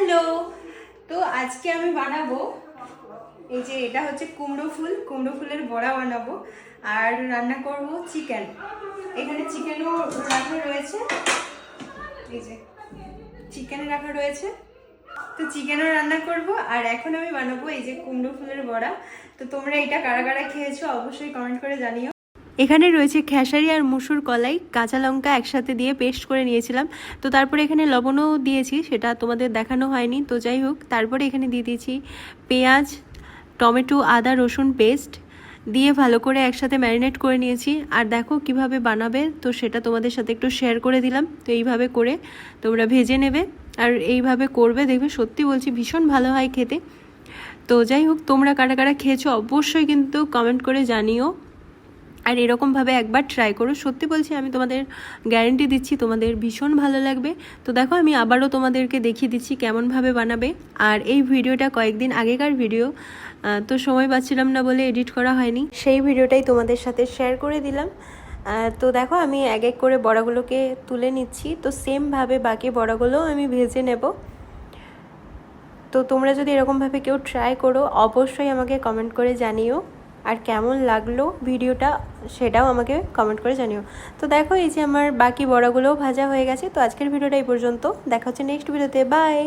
Hello. তো আজকে আমি বানাবো এই যে এটা হচ্ছে কুমড়ো ফুলের বড়া বানাবো আর রান্না করব চিকেন। এখানে চিকেনও রাখা রয়েছে, এই যে চিকেন রাখা রয়েছে। তো চিকেনও রান্না করব আর এখন আমি বানাবো এই যে কুমড়ো ফুলের বড়া। তো তোমরা এটা কারা কারা খেয়েছো অবশ্যই কমেন্ট করে জানিও। এখানে রয়েছে খেসারি আর মুসুর কলাই, কাঁচা লঙ্কা একসাথে দিয়ে পেস্ট করে নিয়েছিলাম। তো তারপরে এখানে লবণও দিয়েছি, সেটা তোমাদের দেখানো হয়নি। তো যাই হোক, তারপরে এখানে দিয়ে দিয়েছি পেঁয়াজ, টমেটো, আদা, রসুন পেস্ট দিয়ে ভালো করে একসাথে ম্যারিনেট করে নিয়েছি। আর দেখো কিভাবে বানাবে, তো সেটা তোমাদের সাথে একটু শেয়ার করে দিলাম। তো এইভাবে করে তোমরা ভেজে নেবে আর এইভাবে করবে, দেখবে সত্যি বলছি ভীষণ ভালো হয় খেতে। তো যাই হোক, তোমরা কারা কারা খেয়েছো অবশ্যই কিন্তু কমেন্ট করে জানিও। আর এরকমভাবে একবার ট্রাই করো, সত্যি বলছি আমি তোমাদের গ্যারেন্টি দিচ্ছি তোমাদের ভীষণ ভালো লাগবে। তো দেখো আমি আবারও তোমাদেরকে দেখিয়ে দিচ্ছি কেমনভাবে বানাবে। আর এই ভিডিওটা কয়েকদিন আগেকার ভিডিও, তো সময় পাচ্ছিলাম না বলে এডিট করা হয়নি, সেই ভিডিওটাই তোমাদের সাথে শেয়ার করে দিলাম। তো দেখো আমি এক এক করে বড়াগুলোকে তুলে নিচ্ছি। তো সেমভাবে বাকি বড়াগুলোও আমি ভেজে নেব। তো তোমরা যদি এরকমভাবে কেউ ট্রাই করো অবশ্যই আমাকে কমেন্ট করে জানিও। আর কেমন লাগলো ভিডিওটা সেটাও আমাকে কমেন্ট করে জানিও। তো দেখো এই যে আমার বাকি বড়াগুলোও ভাজা হয়ে গেছে। তো আজকের ভিডিওটা এই পর্যন্ত, দেখা হচ্ছে নেক্সট ভিডিওতে, বাই।